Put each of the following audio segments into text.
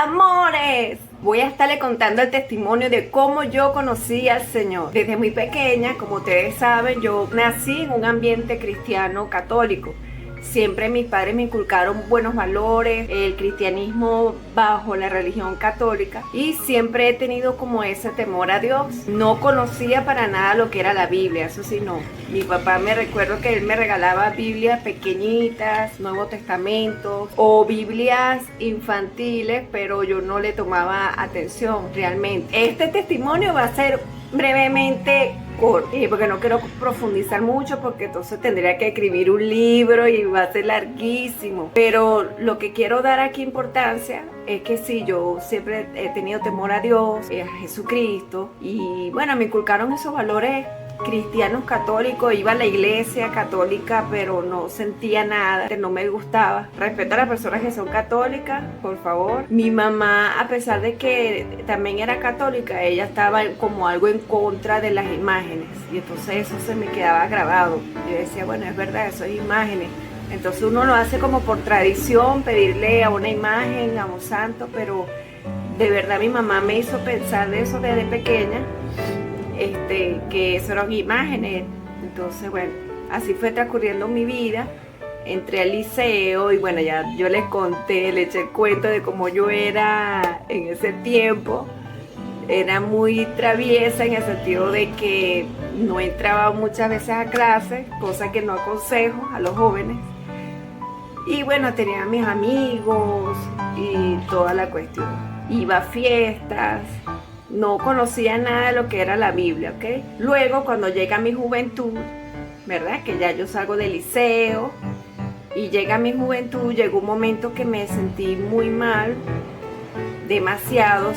Amores, voy a estarle contando el testimonio de cómo yo conocí al Señor. Desde muy pequeña, como ustedes saben, yo nací en un ambiente cristiano católico. Siempre mis padres me inculcaron buenos valores, el cristianismo bajo la religión católica, y siempre he tenido como ese temor a Dios. No conocía para nada lo que era la Biblia, eso sí no. Mi papá, me recuerdo que él me regalaba Biblias pequeñitas, Nuevo Testamento o Biblias infantiles, pero yo no le tomaba atención realmente. Este testimonio va a ser brevemente corto, porque no quiero profundizar mucho, porque entonces tendría que escribir un libro y va a ser larguísimo. Pero lo que quiero dar aquí importancia es que sí, yo siempre he tenido temor a Dios, a Jesucristo, y bueno, me inculcaron esos valores cristianos católicos. Iba a la iglesia católica, pero no sentía nada, no me gustaba. Respeto a las personas que son católicas, por favor. Mi mamá, a pesar de que también era católica, ella estaba como algo en contra de las imágenes, y entonces eso se me quedaba grabado. Yo decía, bueno, es verdad, eso es imágenes. Entonces uno lo hace como por tradición, pedirle a una imagen, a un santo, pero de verdad mi mamá me hizo pensar de eso desde pequeña, que eso eran imágenes. Entonces, bueno, así fue transcurriendo mi vida. Entré al liceo y bueno, ya yo les conté, le eché el cuento de cómo yo era en ese tiempo. Era muy traviesa en el sentido de que no entraba muchas veces a clases, cosa que no aconsejo a los jóvenes. Y bueno, tenía a mis amigos y toda la cuestión. Iba a fiestas, no conocía nada de lo que era la Biblia, ¿ok? Luego, cuando llega mi juventud, ¿verdad? Que ya yo salgo del liceo y llega mi juventud, llegó un momento que me sentí muy mal, demasiado,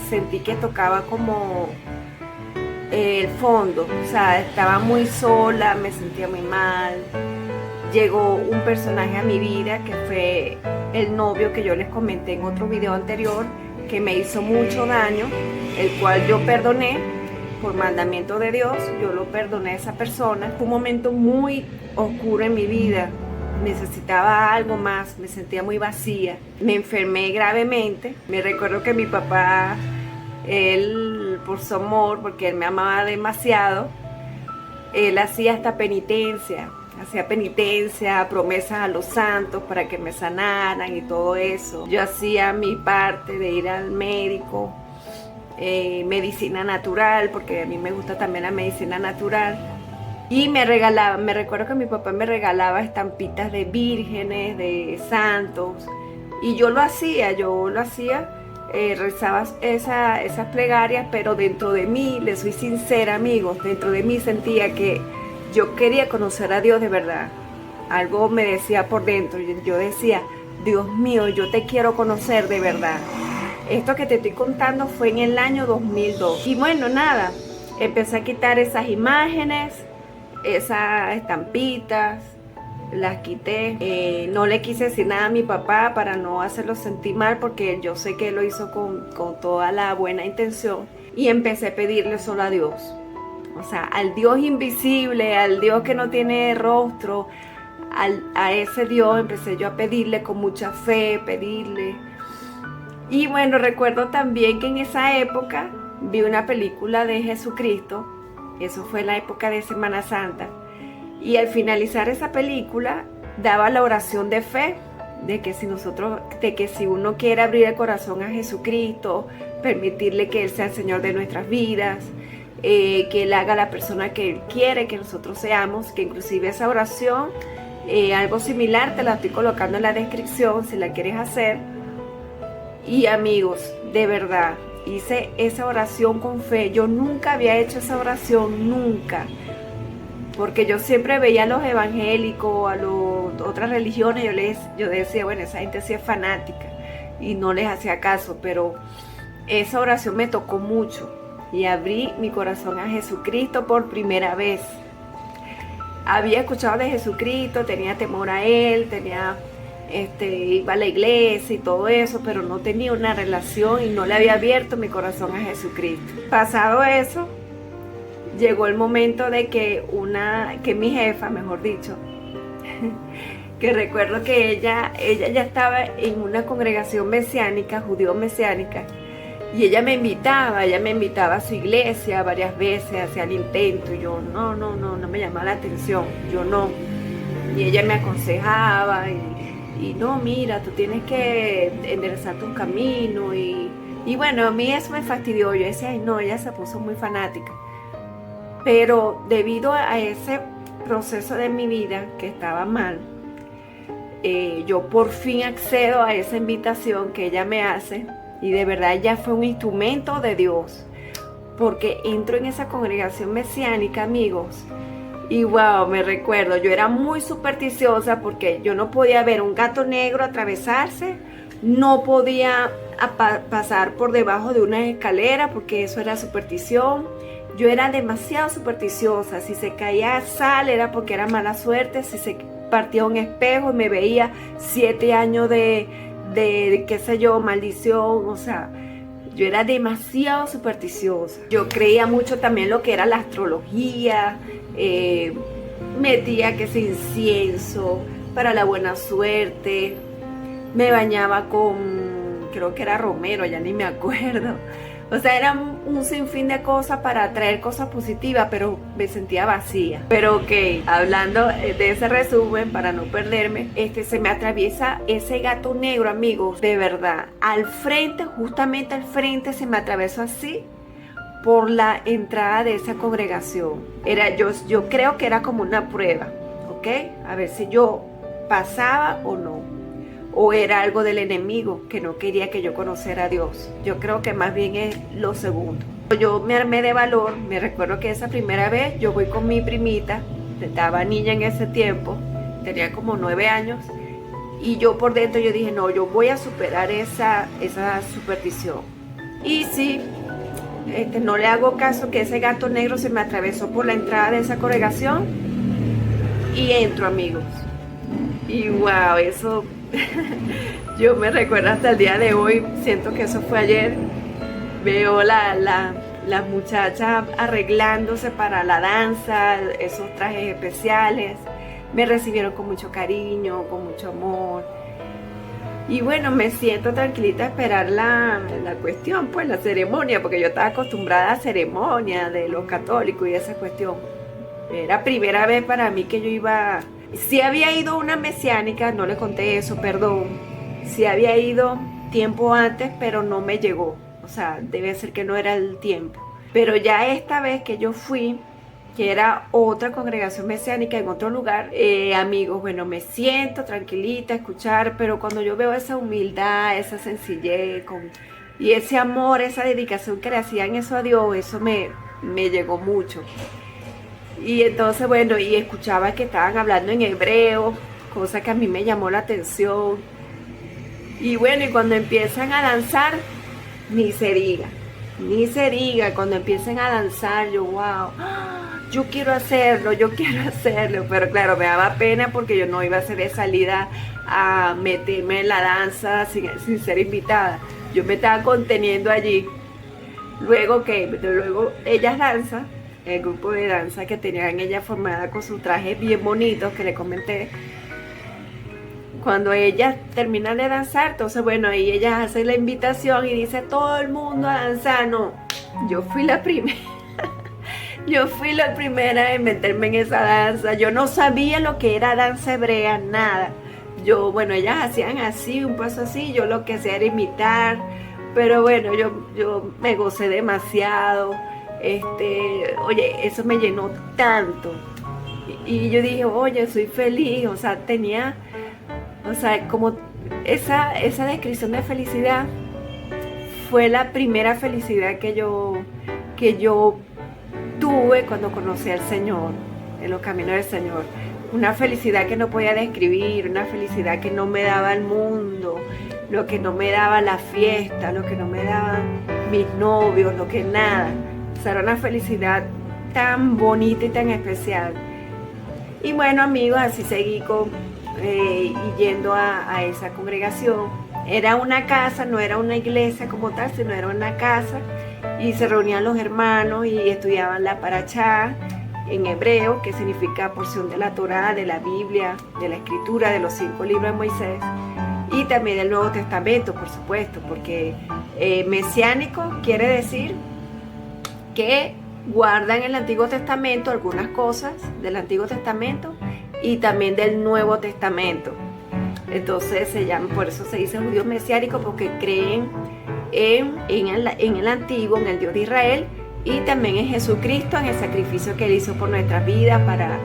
sentí que tocaba como el fondo, o sea, estaba muy sola, me sentía muy mal. Llegó un personaje a mi vida que fue el novio que yo les comenté en otro video anterior, que me hizo mucho daño, el cual yo perdoné por mandamiento de Dios. Yo lo perdoné a esa persona. Fue un momento muy oscuro en mi vida, necesitaba algo más, me sentía muy vacía, me enfermé gravemente. Me recuerdo que mi papá, él por su amor, porque él me amaba demasiado, él hacía hasta penitencia, hacía penitencia, promesas a los santos para que me sanaran y todo eso. Yo hacía mi parte de ir al médico, medicina natural, porque a mí me gusta también la medicina natural. Y me recuerdo que mi papá me regalaba estampitas de vírgenes, de santos, y yo lo hacía, rezaba esas plegarias, pero dentro de mí, les soy sincera, amigos, dentro de mí sentía que yo quería conocer a Dios de verdad. Algo me decía por dentro, yo decía, Dios mío, yo te quiero conocer de verdad. Esto que te estoy contando fue en el año 2002. Y bueno, nada, empecé a quitar esas imágenes, esas estampitas, las quité. No le quise decir nada a mi papá para no hacerlo sentir mal, porque yo sé que él lo hizo con toda la buena intención. Y empecé a pedirle solo a Dios. O sea, al Dios invisible, al Dios que no tiene rostro, a ese Dios empecé yo a pedirle con mucha fe, pedirle. Y bueno, recuerdo también que en esa época vi una película de Jesucristo. Eso fue la época de Semana Santa. Y al finalizar esa película, daba la oración de fe, de que si uno quiere abrir el corazón a Jesucristo, permitirle que Él sea el Señor de nuestras vidas, que Él haga la persona que Él quiere que nosotros seamos, que inclusive esa oración, algo similar, te la estoy colocando en la descripción si la quieres hacer. Y amigos, de verdad, hice esa oración con fe. Yo nunca había hecho esa oración, nunca, porque yo siempre veía a los evangélicos, a otras religiones, yo decía, bueno, esa gente sí es fanática, y no les hacía caso, pero esa oración me tocó mucho. Y abrí mi corazón a Jesucristo por primera vez. Había escuchado de Jesucristo, tenía temor a Él, iba a la iglesia y todo eso, pero no tenía una relación y no le había abierto mi corazón a Jesucristo. Pasado eso, llegó el momento de que mi jefa, mejor dicho, que recuerdo que ella ya estaba en una congregación mesiánica, judío-mesiánica, y ella me invitaba a su iglesia varias veces, hacía el intento, y yo no me llamaba la atención, yo no. Y ella me aconsejaba, y no, mira, tú tienes que enderezar tu camino, y bueno, a mí eso me fastidió, yo decía, ay no, ella se puso muy fanática. Pero debido a ese proceso de mi vida que estaba mal, yo por fin accedo a esa invitación que ella me hace, y de verdad ella fue un instrumento de Dios, porque entro en esa congregación mesiánica, amigos, y wow, me recuerdo, yo era muy supersticiosa porque yo no podía ver un gato negro atravesarse, no podía pasar por debajo de una escalera porque eso era superstición. Yo era demasiado supersticiosa, si se caía sal era porque era mala suerte, si se partía un espejo y me veía 7 años de qué sé yo, maldición, o sea, yo era demasiado supersticiosa. Yo creía mucho también lo que era la astrología, metía que ese incienso para la buena suerte, me bañaba con, creo que era romero, ya ni me acuerdo. O sea, era un sinfín de cosas para atraer cosas positivas, pero me sentía vacía. Pero ok, hablando de ese resumen, para no perderme, se me atraviesa ese gato negro, amigos, de verdad. Al frente, justamente al frente, se me atravesó así por la entrada de esa congregación. Yo creo que era como una prueba, ¿ok? A ver si yo pasaba o no. O era algo del enemigo que no quería que yo conociera a Dios. Yo creo que más bien es lo segundo. Yo me armé de valor. Me recuerdo que esa primera vez yo voy con mi primita, estaba niña en ese tiempo, tenía como 9 años, y yo por dentro yo dije, no, yo voy a superar esa superstición. Y sí, no le hago caso que ese gato negro se me atravesó por la entrada de esa congregación y entro, amigos. Y wow, eso yo me recuerdo hasta el día de hoy, siento que eso fue ayer. Veo las muchachas arreglándose para la danza, esos trajes especiales, me recibieron con mucho cariño, con mucho amor. Y bueno, me siento tranquilita a esperar la cuestión, pues la ceremonia, porque yo estaba acostumbrada a ceremonias de los católicos y esa cuestión. Era primera vez para mí que yo iba. Sí había ido a una mesiánica, no le conté eso, perdón. Sí había ido tiempo antes, pero no me llegó. O sea, debe ser que no era el tiempo. Pero ya esta vez que yo fui, que era otra congregación mesiánica en otro lugar, amigos, bueno, me siento tranquilita a escuchar, pero cuando yo veo esa humildad, esa sencillez y ese amor, esa dedicación que le hacían eso a Dios, eso me llegó mucho. Y entonces, bueno, y escuchaba que estaban hablando en hebreo, cosa que a mí me llamó la atención. Y bueno, y cuando empiezan a danzar, ni se diga, cuando empiecen a danzar, yo, wow, yo quiero hacerlo, pero claro, me daba pena porque yo no iba a ser de salida a meterme en la danza sin ser invitada. Yo me estaba conteniendo allí. Luego ellas danzan, el grupo de danza que tenían ella formada con sus trajes bien bonitos que le comenté. Cuando ellas terminan de danzar, entonces bueno, ahí ellas hacen la invitación y dice todo el mundo a danzar. No, yo fui la primera. Yo fui la primera en meterme en esa danza. Yo no sabía lo que era danza hebrea, nada. Bueno, ellas hacían así, un paso así, yo lo que hacía era imitar. Pero bueno, yo me gocé demasiado. Oye, eso me llenó tanto. Y yo dije, oye, soy feliz. O sea, como esa descripción de felicidad fue la primera felicidad que yo tuve cuando conocí al Señor, en los caminos del Señor. Una felicidad que no podía describir, una felicidad que no me daba el mundo, lo que no me daba la fiesta, lo que no me daban mis novios, lo que nada. O sea, era una felicidad tan bonita y tan especial. Y bueno, amigos, así seguí yendo a esa congregación. Era una casa, no era una iglesia como tal, sino era una casa, y se reunían los hermanos y estudiaban la parachá, en hebreo, que significa porción de la Torá, de la Biblia, de la Escritura, de los 5 libros de Moisés, y también del Nuevo Testamento, por supuesto, porque mesiánico quiere decir que guardan el Antiguo Testamento, algunas cosas del Antiguo Testamento y también del Nuevo Testamento. Entonces se llama, por eso se dice judíos mesiánicos, porque creen en el Antiguo, en el Dios de Israel, y también en Jesucristo, en el sacrificio que Él hizo por nuestras vidas para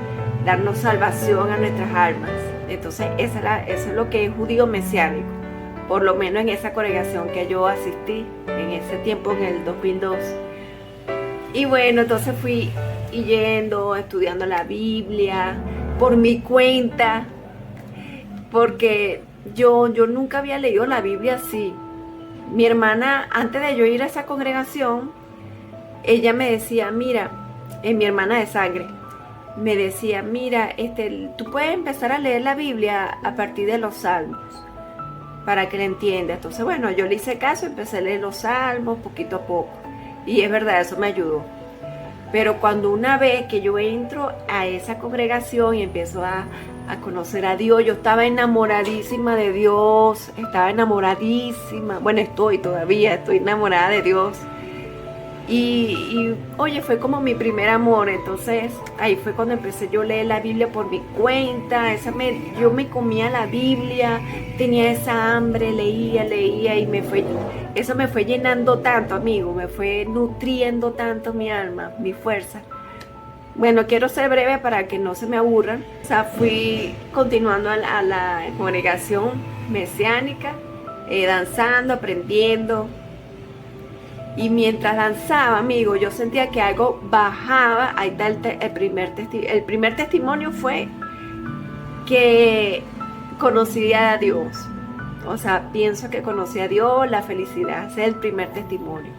darnos salvación a nuestras almas. Entonces eso es lo que es judío mesiánico, por lo menos en esa congregación que yo asistí en ese tiempo, en el 2002. Y bueno, entonces fui yendo, estudiando la Biblia por mi cuenta, porque yo nunca había leído la Biblia así. Mi hermana, antes de yo ir a esa congregación, ella me decía, mira, mi hermana de sangre, me decía, mira, tú puedes empezar a leer la Biblia a partir de los Salmos, para que la entiendas. Entonces, bueno, yo le hice caso, empecé a leer los Salmos poquito a poco. Y es verdad, eso me ayudó. Pero cuando una vez que yo entro a esa congregación y empiezo a conocer a Dios, yo estaba enamoradísima de Dios, estaba enamoradísima, bueno, estoy enamorada de Dios. Y oye, fue como mi primer amor. Entonces ahí fue cuando empecé yo a leer la Biblia por mi cuenta. Yo me comía la Biblia, tenía esa hambre, leía y eso me fue llenando tanto, amigo, me fue nutriendo tanto mi alma, mi fuerza. Bueno, quiero ser breve para que no se me aburran. O sea, fui continuando a la congregación mesiánica, danzando, aprendiendo. Y mientras danzaba, amigo, yo sentía que algo bajaba. Ahí está el primer testimonio fue que conocí a Dios. O sea, pienso que conocí a Dios, la felicidad. Ese es el primer testimonio.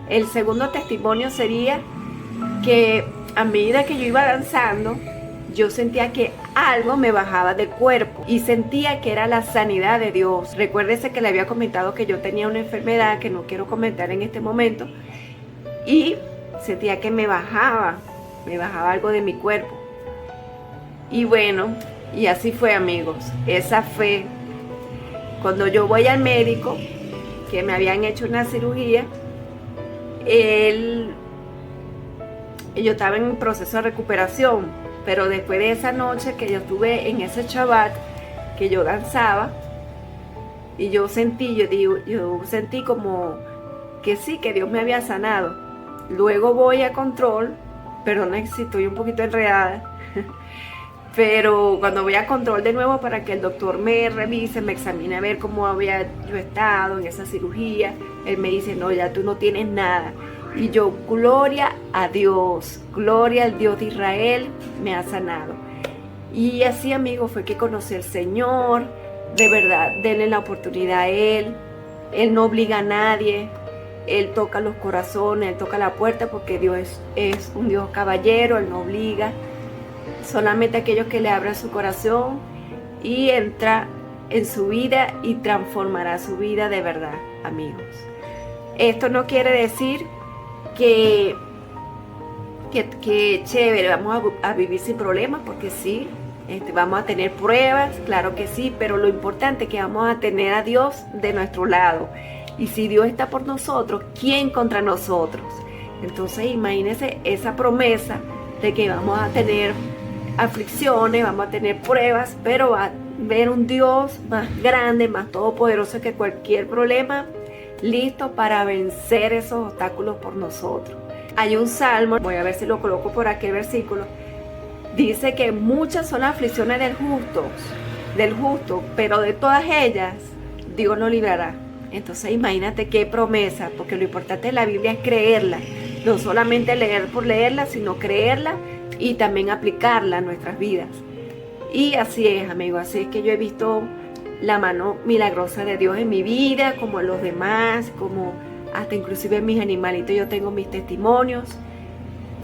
El segundo testimonio sería que a medida que yo iba danzando, yo sentía que algo me bajaba del cuerpo y sentía que era la sanidad de Dios. Recuérdese que le había comentado que yo tenía una enfermedad que no quiero comentar en este momento, y sentía que me bajaba algo de mi cuerpo. Y bueno, y así fue, amigos. Esa fue cuando yo voy al médico, que me habían hecho una cirugía. Yo estaba en un proceso de recuperación. Pero después de esa noche que yo estuve en ese Shabbat, que yo danzaba, y yo sentí como que sí, que Dios me había sanado. Luego voy a control, perdona si estoy un poquito enredada, pero cuando voy a control de nuevo para que el doctor me revise, me examine a ver cómo había yo estado en esa cirugía, él me dice, no, ya tú no tienes nada. Y yo, gloria a Dios, gloria al Dios de Israel, me ha sanado. Y así, amigo, fue que conocí al Señor. De verdad, denle la oportunidad a Él. Él no obliga a nadie. Él toca los corazones, Él toca la puerta, porque Dios es un Dios caballero, Él no obliga. Solamente aquellos que le abran su corazón y entra en su vida y transformará su vida de verdad, amigos. Esto no quiere decir que chévere, vamos a vivir sin problemas, porque sí, vamos a tener pruebas, claro que sí, pero lo importante es que vamos a tener a Dios de nuestro lado. Y si Dios está por nosotros, ¿quién contra nosotros? Entonces imagínense esa promesa de que vamos a tener aflicciones, vamos a tener pruebas, pero va a ver un Dios más grande, más todopoderoso que cualquier problema, listo para vencer esos obstáculos por nosotros. Hay un salmo, voy a ver si lo coloco por aquí el versículo, dice que muchas son las aflicciones del justo, pero de todas ellas Dios nos librará. Entonces imagínate qué promesa, porque lo importante de la Biblia es creerla, no solamente leer por leerla, sino creerla y también aplicarla a nuestras vidas. Y así es, amigos, así es que yo he visto la mano milagrosa de Dios en mi vida, como en los demás, como hasta inclusive en mis animalitos yo tengo mis testimonios.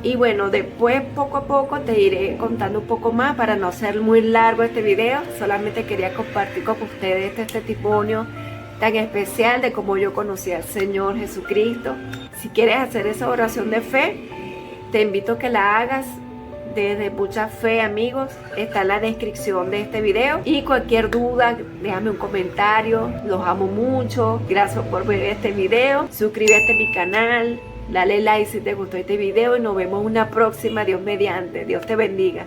Y bueno, después poco a poco te iré contando un poco más para no hacer muy largo este video. Solamente quería compartir con ustedes este testimonio tan especial de cómo yo conocí al Señor Jesucristo. Si quieres hacer esa oración de fe, te invito a que la hagas desde mucha fe, amigos. Está en la descripción de este video. Y cualquier duda, déjame un comentario. Los amo mucho. Gracias por ver este video. Suscríbete a mi canal. Dale like si te gustó este video y nos vemos en una próxima. Dios mediante. Dios te bendiga.